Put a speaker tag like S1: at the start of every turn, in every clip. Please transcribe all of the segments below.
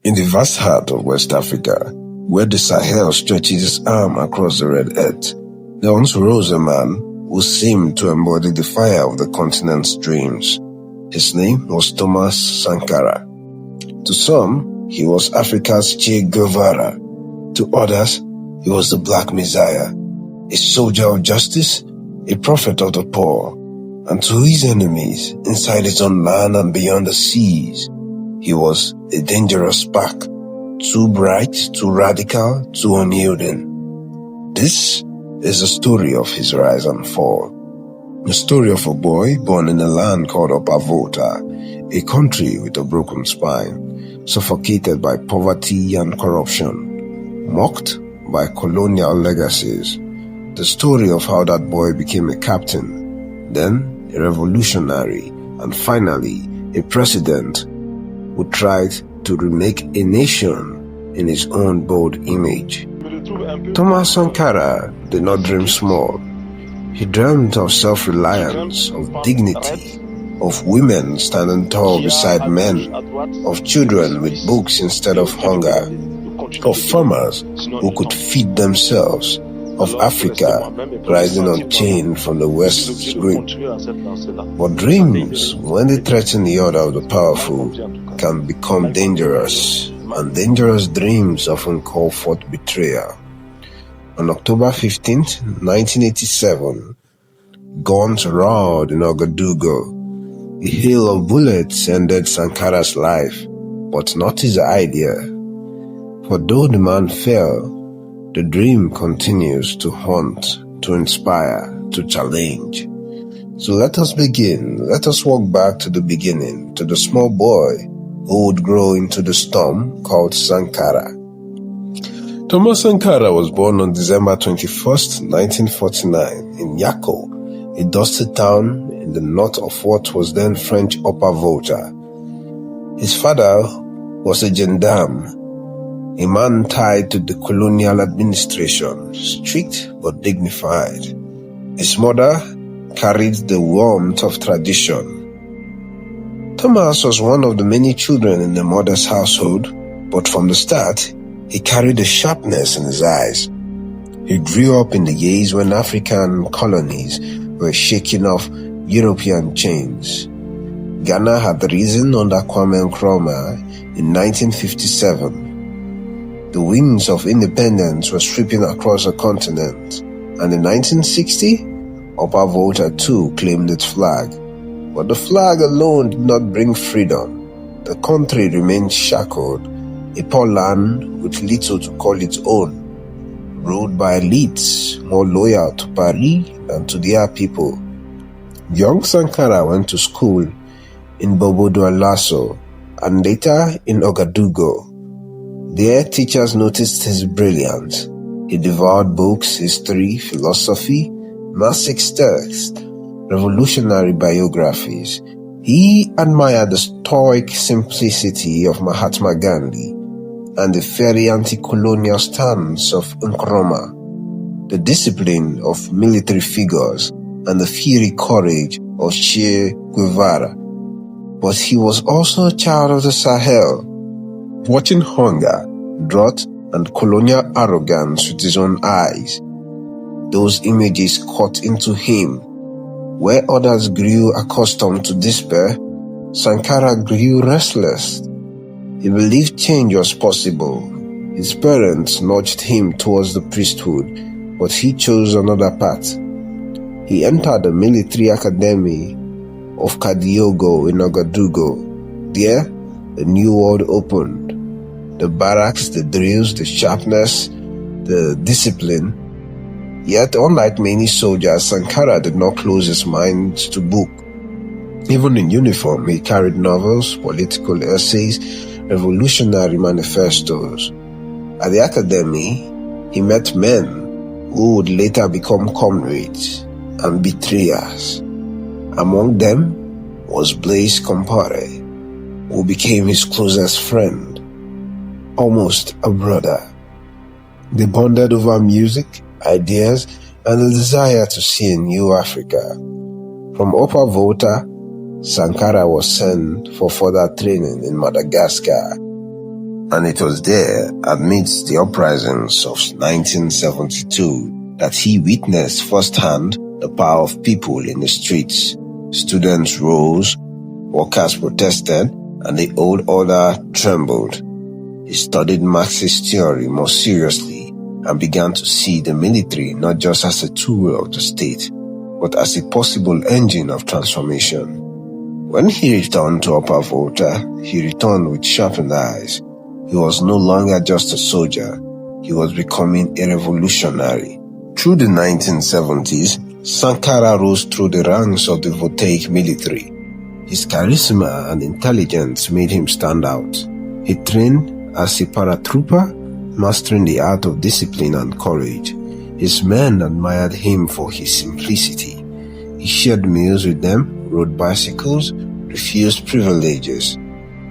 S1: In the vast heart of West Africa, where the Sahel stretches its arm across the red earth, there once rose a man who seemed to embody the fire of the continent's dreams. His name was Thomas Sankara. To some, he was Africa's Che Guevara. To others, he was the Black Messiah, a soldier of justice, a prophet of the poor. And to his enemies, inside his own land and beyond the seas, he was a dangerous spark, too bright, too radical, too unyielding. This is the story of his rise and fall. The story of a boy born in a land called Upper Volta, a country with a broken spine, suffocated by poverty and corruption, mocked by colonial legacies. The story of how that boy became a captain, then a revolutionary, and finally a president who tried to remake a nation in his own bold image. Thomas Sankara did not dream small. He dreamt of self-reliance, of dignity, of women standing tall beside men, of children with books instead of hunger, of farmers who could feed themselves, of Africa rising unchained from the West's grip. But dreams, when they threaten the order of the powerful, can become dangerous, and dangerous dreams often call forth betrayal. On October 15, 1987, guns roared in Ouagadougou. A hail of bullets ended Sankara's life, but not his idea. For though the man fell, the dream continues to haunt, to inspire, to challenge. So let us begin. Let us walk back to the beginning, to the small boy who would grow into the storm called Sankara. Thomas Sankara was born on December 21st, 1949 in Yako, a dusty town in the north of what was then French Upper Volta. His father was a gendarme, a man tied to the colonial administration, strict but dignified. His mother carried the warmth of tradition. Thomas was one of the many children in the mother's household, but from the start, he carried a sharpness in his eyes. He grew up in the years when African colonies were shaking off European chains. Ghana had risen under Kwame Nkrumah in 1957. The winds of independence were sweeping across the continent, and in 1960, Upper Volta too claimed its flag. But the flag alone did not bring freedom. The country remained shackled, a poor land with little to call its own, ruled by elites more loyal to Paris than to their people. Young Sankara went to school in Bobo-Dioulasso and later in Ouagadougou. There, teachers noticed his brilliance. He devoured books, history, philosophy, Marxist texts, revolutionary biographies. He admired the stoic simplicity of Mahatma Gandhi and the fiery anti-colonial stance of Nkrumah, the discipline of military figures, and the fiery courage of Che Guevara. But he was also a child of the Sahel, watching hunger, drought, and colonial arrogance with his own eyes. Those images cut into him. Where others grew accustomed to despair, Sankara grew restless. He believed change was possible. His parents nudged him towards the priesthood, but he chose another path. He entered the military academy of Kadiogo in Ouagadougou. There, the new world opened. The barracks, the drills, the sharpness, the discipline. Yet, unlike many soldiers, Sankara did not close his mind to book. Even in uniform, he carried novels, political essays, revolutionary manifestos. At the academy, he met men who would later become comrades and betrayers. Among them was Blaise Compaoré, who became his closest friend, almost a brother. They bonded over music, ideas, and the desire to see a new Africa. From Upper Volta, Sankara was sent for further training in Madagascar, And it was there, amidst the uprisings of 1972, that he witnessed firsthand the power of people in the streets. Students rose, workers protested, and the old order trembled. He studied Marxist theory more seriously and began to see the military not just as a tool of the state, but as a possible engine of transformation. When he returned to Upper Volta, he returned with sharpened eyes. He was no longer just a soldier. He was becoming a revolutionary. Through the 1970s, Sankara rose through the ranks of the Voltaic military. His charisma and intelligence made him stand out. He trained as a paratrooper, mastering the art of discipline and courage. His men admired him for his simplicity. He shared meals with them, rode bicycles, refused privileges.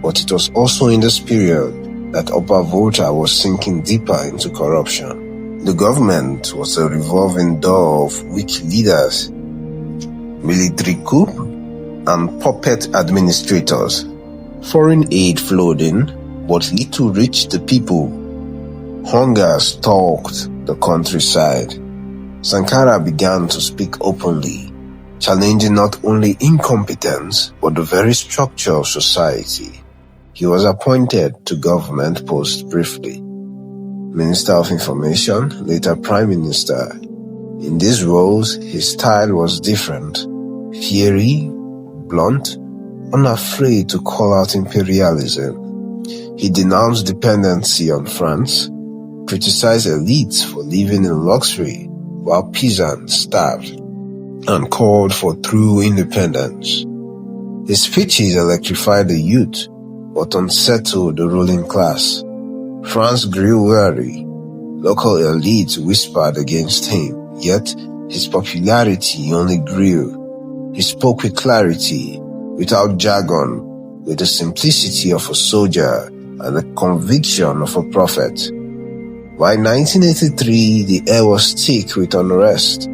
S1: But it was also in this period that Upper Volta was sinking deeper into corruption. The government was a revolving door of weak leaders, military coup, and puppet administrators. Foreign aid flowed in, but little reached the people. Hunger stalked the countryside. Sankara began to speak openly, challenging not only incompetence, but the very structure of society. He was appointed to government posts briefly. Minister of Information, later Prime Minister. In these roles, his style was different. Fiery, blunt, unafraid to call out imperialism. He denounced dependency on France, criticized elites for living in luxury while peasants starved, and called for true independence. His speeches electrified the youth, but unsettled the ruling class. France grew weary. Local elites whispered against him, yet his popularity only grew. He spoke with clarity, without jargon, with the simplicity of a soldier and the conviction of a prophet. By 1983, the air was thick with unrest.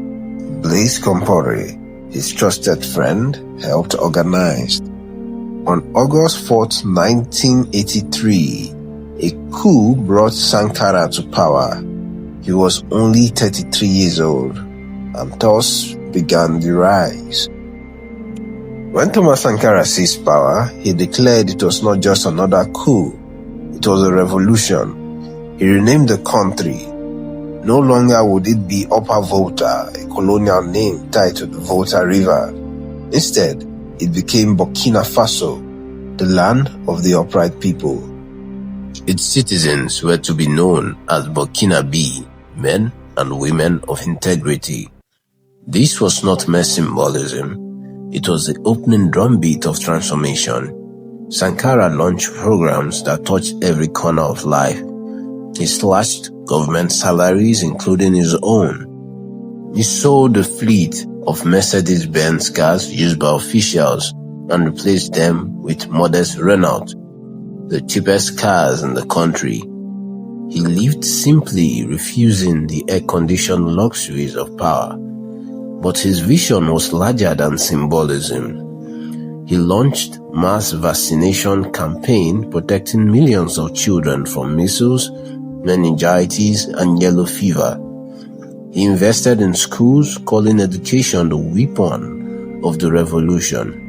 S1: Blaise Compaoré, his trusted friend, helped organize. On August 4, 1983, a coup brought Sankara to power. He was only 33 years old, and thus began the rise. When Thomas Sankara seized power, he declared it was not just another coup, it was a revolution. He renamed the country. No longer would it be Upper Volta, a colonial name tied to the Volta River. Instead, it became Burkina Faso, the land of the upright people. Its citizens were to be known as Burkinabe, men and women of integrity. This was not mere symbolism, it was the opening drumbeat of transformation. Sankara launched programs that touched every corner of life. He slashed government salaries, including his own. He sold the fleet of Mercedes-Benz cars used by officials and replaced them with modest Renault, the cheapest cars in the country. He lived simply, refusing the air-conditioned luxuries of power. But his vision was larger than symbolism. He launched mass vaccination campaign protecting millions of children from measles, meningitis, and yellow fever. He invested in schools, calling education the weapon of the revolution.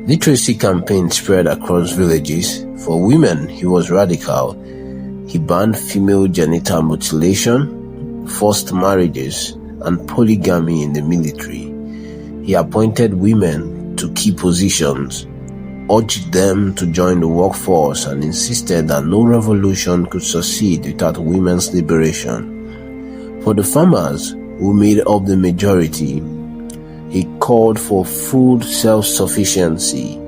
S1: Literacy campaigns spread across villages. For women, he was radical. He banned female genital mutilation, forced marriages, and polygamy in the military. He appointed women to key positions, urged them to join the workforce, and insisted that no revolution could succeed without women's liberation. For the farmers, who made up the majority, he called for food self-sufficiency.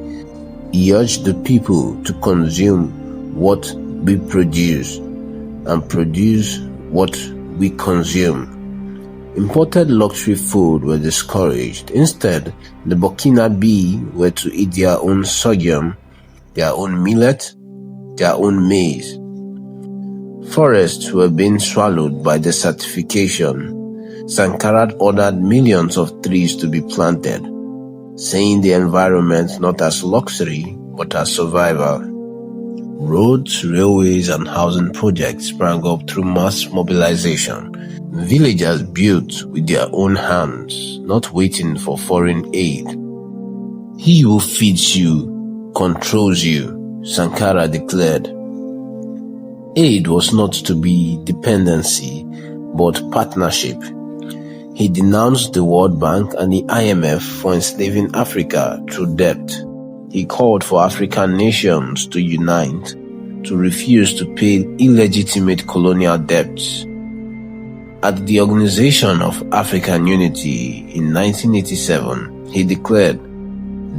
S1: He urged the people to consume what we produce and produce what we consume. Imported luxury food were discouraged. Instead, the Burkinabe were to eat their own sorghum, their own millet, their own maize. Forests were being swallowed by desertification. Sankara ordered millions of trees to be planted, seeing the environment not as luxury but as survival. Roads, railways, and housing projects sprang up through mass mobilization. Villagers built with their own hands, not waiting for foreign aid. He who feeds you controls you, Sankara declared. Aid was not to be dependency, but partnership. He denounced the World Bank and the IMF for enslaving Africa through debt. He called for African nations to unite, to refuse to pay illegitimate colonial debts. At the Organization of African Unity in 1987, he declared,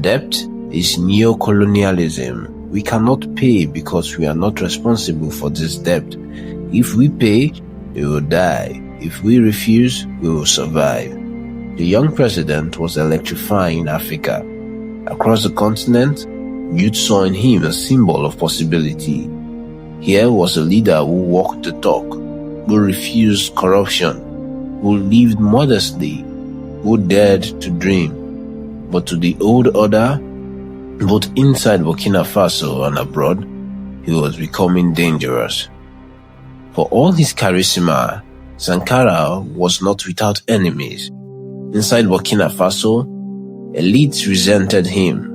S1: "Debt is neo-colonialism. We cannot pay because we are not responsible for this debt. If we pay, we will die. If we refuse, we will survive." The young president was electrifying Africa. Across the continent, youth saw in him a symbol of possibility. Here was a leader who walked the talk, who refused corruption, who lived modestly, who dared to dream. But to the old order, both inside Burkina Faso and abroad, he was becoming dangerous. For all his charisma, Sankara was not without enemies. Inside Burkina Faso, elites resented him.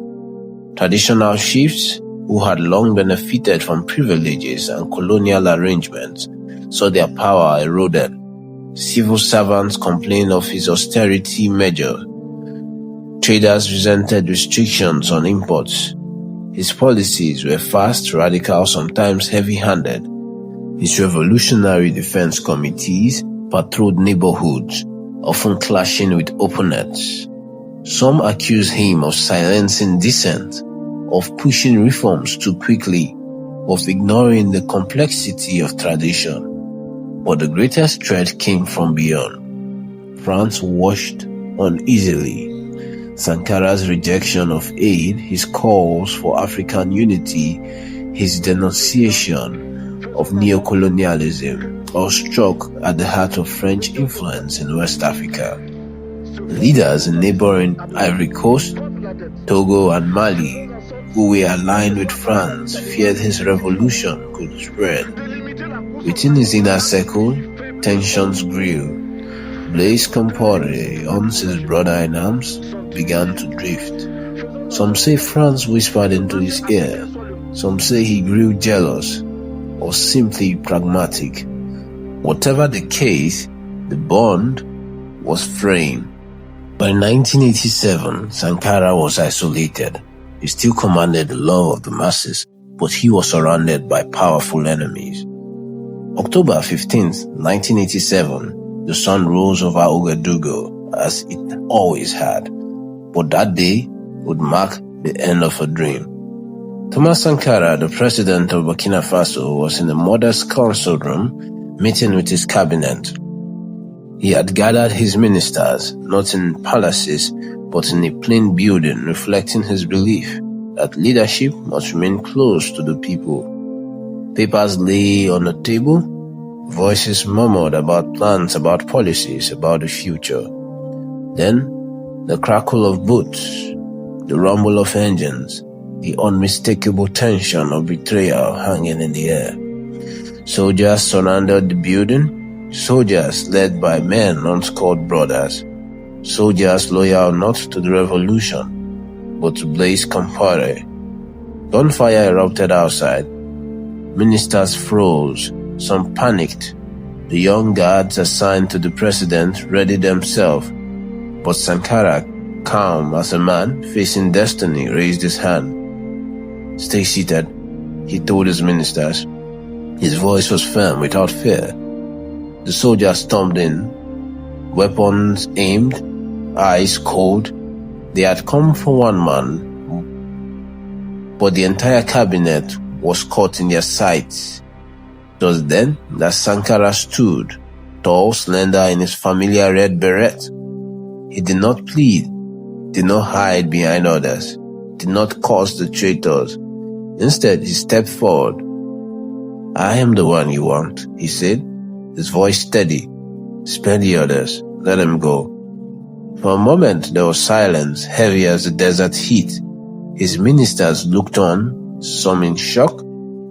S1: Traditional chiefs, who had long benefited from privileges and colonial arrangements, saw their power eroded. Civil servants complained of his austerity measures. Traders resented restrictions on imports. His policies were fast, radical, sometimes heavy-handed. His revolutionary defense committees patrolled neighborhoods, often clashing with opponents. Some accused him of silencing dissent, of pushing reforms too quickly, of ignoring the complexity of tradition. But the greatest threat came from beyond. France watched uneasily. Sankara's rejection of aid, his calls for African unity, his denunciation of neo-colonialism, all struck at the heart of French influence in West Africa. Leaders in neighboring Ivory Coast, Togo, and Mali, who were aligned with France, feared his revolution could spread. Within his inner circle, tensions grew. Blaise Compaoré, once his brother-in-arms, began to drift. Some say France whispered into his ear. Some say he grew jealous, or simply pragmatic. Whatever the case, the bond was framed. By 1987, Sankara was isolated. He still commanded the love of the masses, but he was surrounded by powerful enemies. October 15th, 1987, the sun rose over Ouagadougou as it always had. But that day would mark the end of a dream. Thomas Sankara, the president of Burkina Faso, was in a modest council room meeting with his cabinet. He had gathered his ministers, not in palaces, but in a plain building, reflecting his belief that leadership must remain close to the people. Papers lay on the table, voices murmured about plans, about policies, about the future. Then, the crackle of boots, the rumble of engines, the unmistakable tension of betrayal hanging in the air. Soldiers surrounded the building, soldiers led by men once called brothers, soldiers loyal not to the revolution, but to Blaise Compaoré. Gunfire erupted outside. Ministers froze, some panicked. The young guards assigned to the president readied themselves, but Sankara, calm as a man facing destiny, raised his hand. "Stay seated," he told his ministers. His voice was firm, without fear. The soldiers stormed in, weapons aimed, eyes cold. They had come for one man, but the entire cabinet was caught in their sights. It was then that Sankara stood, tall, slender, in his familiar red beret. He did not plead, did not hide behind others, did not curse the traitors. Instead, he stepped forward. "I am the one you want," he said, his voice steady. "Spare the others, let them go." For a moment there was silence, heavy as the desert heat. His ministers looked on, some in shock,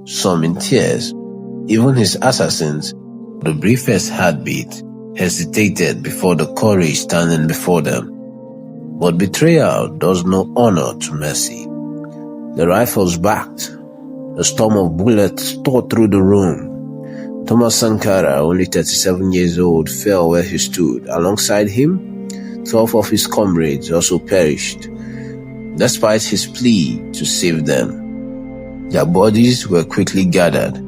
S1: some in tears. Even his assassins, the briefest heartbeat, hesitated before the courage standing before them. But betrayal does no honor to mercy. The rifles backed. A storm of bullets tore through the room. Thomas Sankara, only 37 years old, fell where he stood. Alongside him, 12 of his comrades also perished, despite his plea to save them. Their bodies were quickly gathered,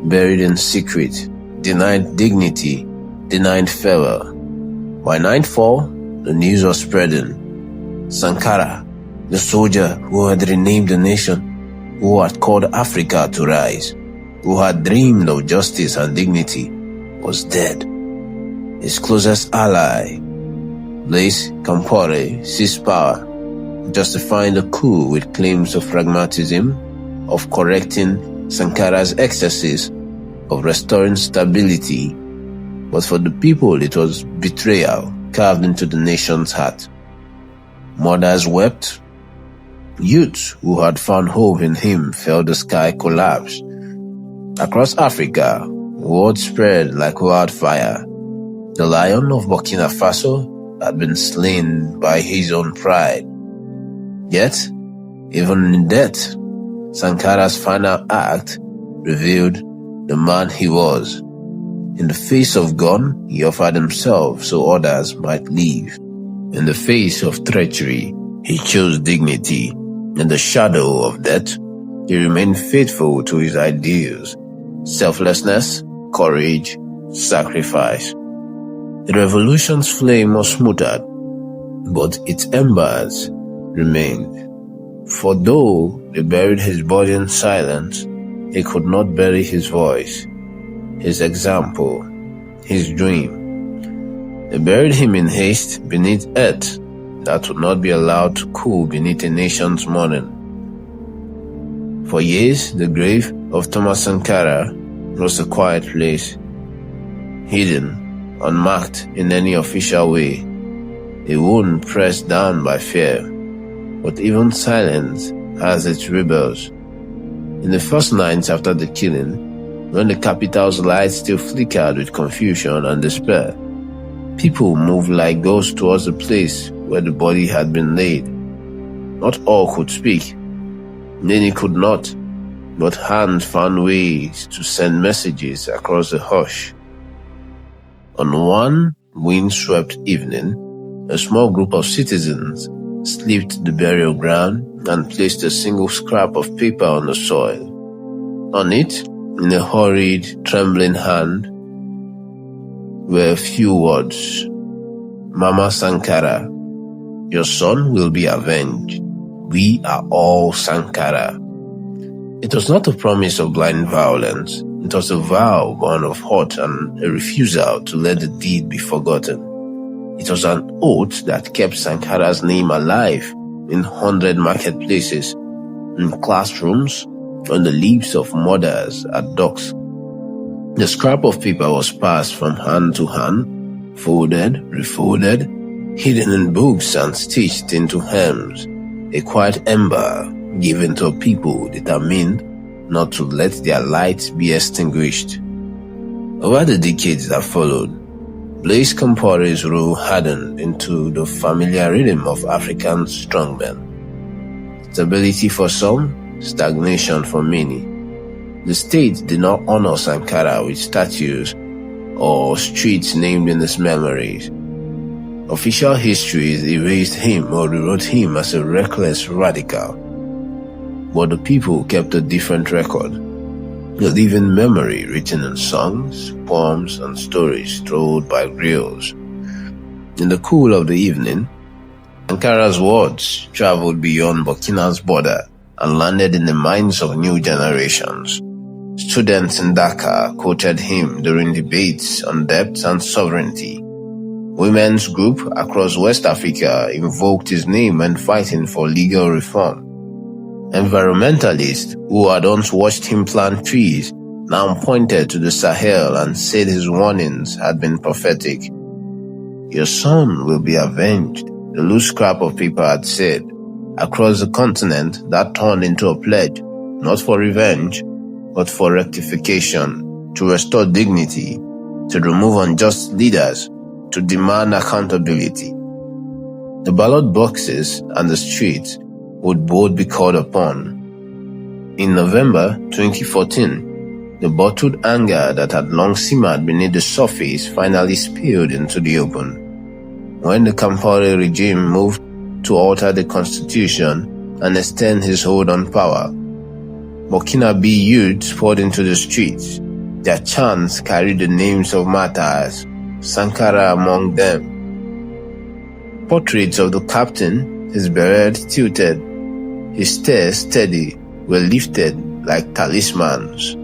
S1: buried in secret, denied dignity, denied farewell. By nightfall, the news was spreading. Sankara, the soldier who had renamed the nation, who had called Africa to rise, who had dreamed of justice and dignity, was dead. His closest ally, Blaise Compaoré, seized power, justifying the coup with claims of pragmatism, of correcting Sankara's excesses, of restoring stability. But for the people, it was betrayal carved into the nation's heart. Mothers wept. Youths who had found hope in him felt the sky collapse. Across Africa, word spread like wildfire. The lion of Burkina Faso had been slain by his own pride. Yet, even in death, Sankara's final act revealed the man he was. In the face of gun, he offered himself so others might live. In the face of treachery, he chose dignity. In the shadow of death, he remained faithful to his ideals. Selflessness, courage, sacrifice. The revolution's flame was smothered, but its embers remained. For though they buried his body in silence, they could not bury his voice, his example, his dream. They buried him in haste beneath earth that would not be allowed to cool beneath a nation's mourning. For years, the grave of Thomas Sankara was a quiet place, hidden, unmarked in any official way, a wound pressed down by fear. But even silence has its rebels. In the first nights after the killing, when the capital's lights still flickered with confusion and despair, people moved like ghosts towards the place where the body had been laid. Not all could speak. Many could not, but hands found ways to send messages across the hush. On one windswept evening, a small group of citizens slipped the burial ground and placed a single scrap of paper on the soil. On it, in a hurried, trembling hand, were a few words. Mama Sankara, your son will be avenged. We are all Sankara. It was not a promise of blind violence. It was a vow born of hurt and a refusal to let the deed be forgotten. It was an oath that kept Sankara's name alive in 100 marketplaces, in classrooms, on the lips of mothers at docks. The scrap of paper was passed from hand to hand, folded, refolded, hidden in books and stitched into hymns, a quiet ember given to a people determined not to let their light be extinguished. Over the decades that followed, Blaise Compaoré's rule hardened into the familiar rhythm of African strongmen. Stability for some, stagnation for many. The state did not honor Sankara with statues or streets named in his memories. Official histories erased him or rewrote him as a reckless radical. But the people kept a different record, a living memory written in songs, poems, and stories told by griots. In the cool of the evening, Sankara's words traveled beyond Burkina's border and landed in the minds of new generations. Students in Dakar quoted him during debates on debt and sovereignty. Women's group across West Africa invoked his name when fighting for legal reform. Environmentalists who had once watched him plant trees now pointed to the Sahel and said his warnings had been prophetic. Your son will be avenged, the loose scrap of paper had said. Across the continent, that turned into a pledge, not for revenge, but for rectification, to restore dignity, to remove unjust leaders, to demand accountability. The ballot boxes and the streets would both be called upon. In November 2014, the bottled anger that had long simmered beneath the surface finally spilled into the open. When the Kampala regime moved to alter the constitution and extend his hold on power, Burkinabe youths poured into the streets. Their chants carried the names of martyrs, Sankara among them. Portraits of the captain, his beret tilted, his stairs steady, were lifted like talismans.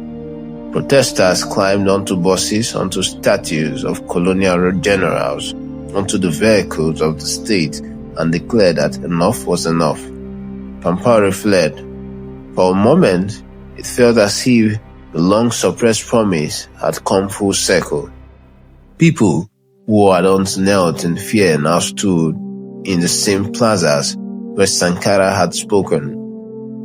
S1: Protesters climbed onto buses, onto statues of colonial generals, onto the vehicles of the state, and declared that enough was enough. Kampala fled. For a moment, it felt as if the long-suppressed promise had come full circle. People who had once knelt in fear now stood in the same plazas where Sankara had spoken.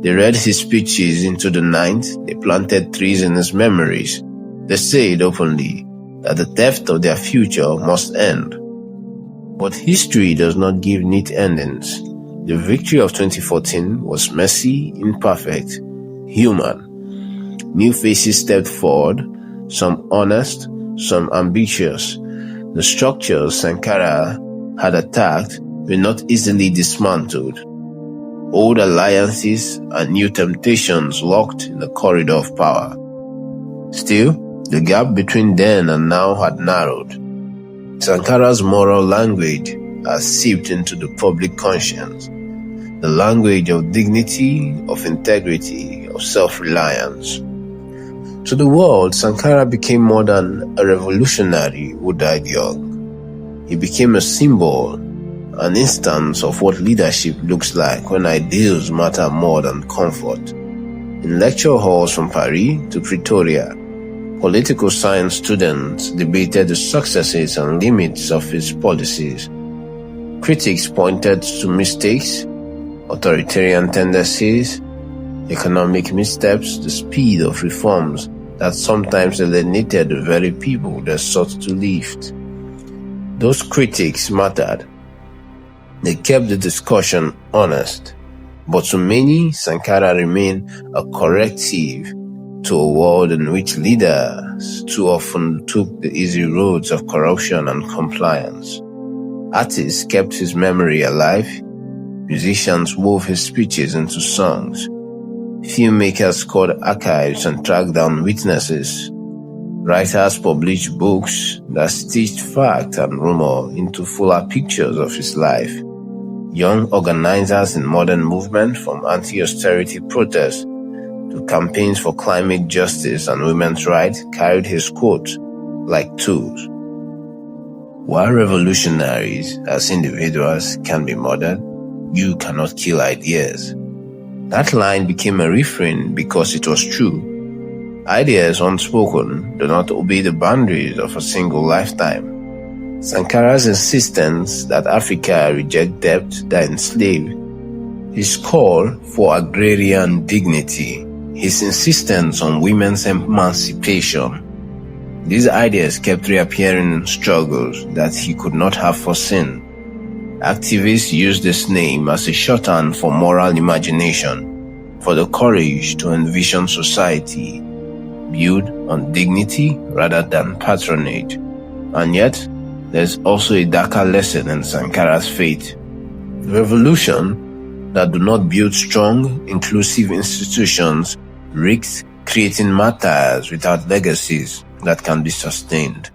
S1: They read his speeches into the night, they planted trees in his memories. They said openly that the theft of their future must end. But history does not give neat endings. The victory of 2014 was messy, imperfect, human. New faces stepped forward, some honest, some ambitious. The structures Sankara had attacked were not easily dismantled. Old alliances and new temptations locked in the corridor of power. Still, the gap between then and now had narrowed. Sankara's moral language has seeped into the public conscience, the language of dignity, of integrity, of self-reliance. To the world, Sankara became more than a revolutionary who died young. He became a symbol, an instance of what leadership looks like when ideals matter more than comfort. In lecture halls from Paris to Pretoria, political science students debated the successes and limits of his policies. Critics pointed to mistakes, authoritarian tendencies, economic missteps, the speed of reforms that sometimes alienated the very people they sought to lift. Those critics mattered. They kept the discussion honest. But to many, Sankara remained a corrective to a world in which leaders too often took the easy roads of corruption and compliance. Artists kept his memory alive. Musicians wove his speeches into songs. Filmmakers scored archives and tracked down witnesses. Writers published books that stitched fact and rumor into fuller pictures of his life. Young organizers in modern movement, from anti-austerity protests to campaigns for climate justice and women's rights, carried his quotes like tools. While revolutionaries as individuals can be murdered, you cannot kill ideas. That line became a refrain because it was true. Ideas unspoken do not obey the boundaries of a single lifetime. Sankara's insistence that Africa reject debt that enslaved, his call for agrarian dignity, his insistence on women's emancipation, these ideas kept reappearing in struggles that he could not have foreseen. Activists used this name as a shorthand for moral imagination, for the courage to envision society built on dignity rather than patronage. And yet, there's also a darker lesson in Sankara's fate. Revolution that do not build strong, inclusive institutions risks creating martyrs without legacies that can be sustained.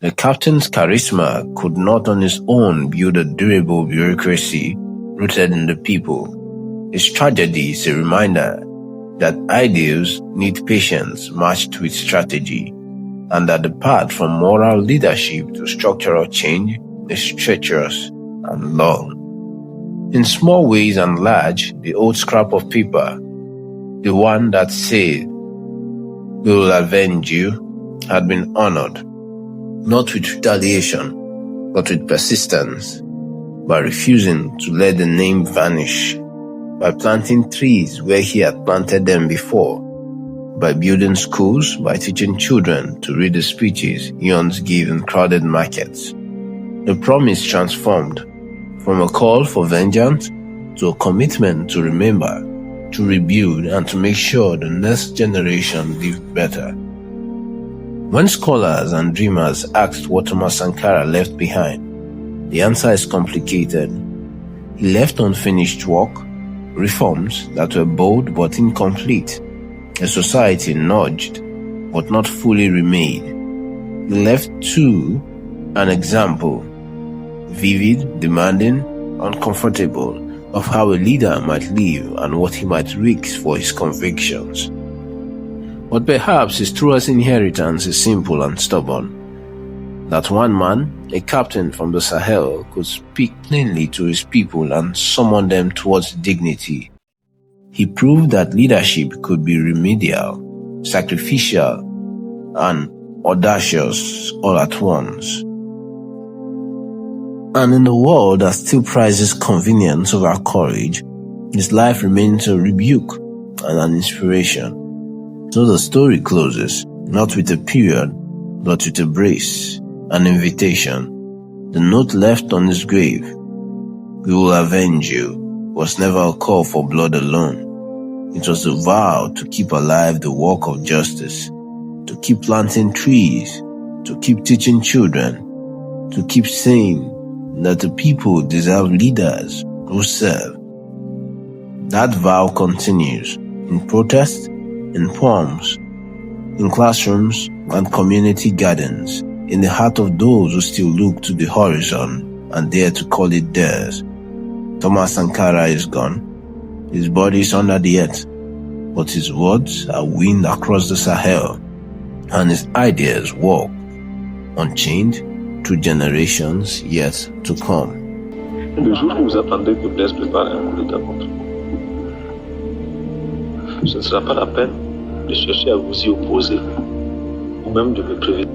S1: The captain's charisma could not on its own build a durable bureaucracy rooted in the people. His tragedy is a reminder that ideals need patience matched with strategy, and that the path from moral leadership to structural change is treacherous and long. In small ways and large, the old scrap of paper, the one that said, "We will avenge you," had been honored, not with retaliation, but with persistence, by refusing to let the name vanish, by planting trees where he had planted them before, by building schools, by teaching children to read the speeches he once gave in crowded markets. The promise transformed from a call for vengeance to a commitment to remember, to rebuild, and to make sure the next generation lived better. When scholars and dreamers asked what Thomas Sankara left behind, the answer is complicated. He left unfinished work, reforms that were bold but incomplete, a society nudged but not fully remade. He left too an example, vivid, demanding, uncomfortable, of how a leader might live and what he might risk for his convictions. But perhaps his truest inheritance is simple and stubborn. That one man, a captain from the Sahel, could speak plainly to his people and summon them towards dignity. He proved that leadership could be remedial, sacrificial, and audacious all at once. And in a world that still prizes convenience over courage, his life remains a rebuke and an inspiration. So the story closes, not with a period, but with a brace, an invitation. The note left on his grave, "We will avenge you," was never a call for blood alone. It was a vow to keep alive the work of justice, to keep planting trees, to keep teaching children, to keep saying that the people deserve leaders who serve. That vow continues in protest, in poems, in classrooms and community gardens, in the heart of those who still look to the horizon and dare to call it theirs. Thomas Sankara is gone. His body is under the earth, but his words are wind across the Sahel, and his ideas walk unchained through generations yet to come.
S2: Le jour où vous attendez que Blaise prépare un coup d'État contre vous, ce ne sera pas la peine de chercher à vous y opposer, ou même de me prévenir.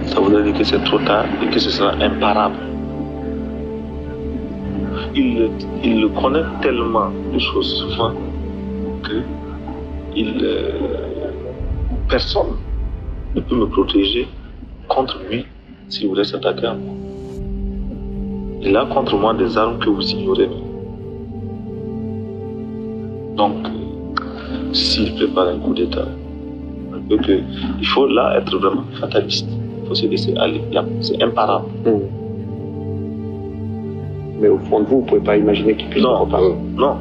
S2: Ça voudrait dire que c'est trop tard et que ce sera imparable. Il le connaît tellement de choses souvent que personne ne peut me protéger contre lui s'il voulait s'attaquer à moi. Il a contre moi des armes que vous ignorez. Donc, s'il prépare un coup d'État, il faut là être vraiment fataliste. Il faut se laisser aller. C'est imparable.
S3: Mais au fond de vous, vous ne pouvez pas imaginer qu'il puisse reparler.
S2: Non.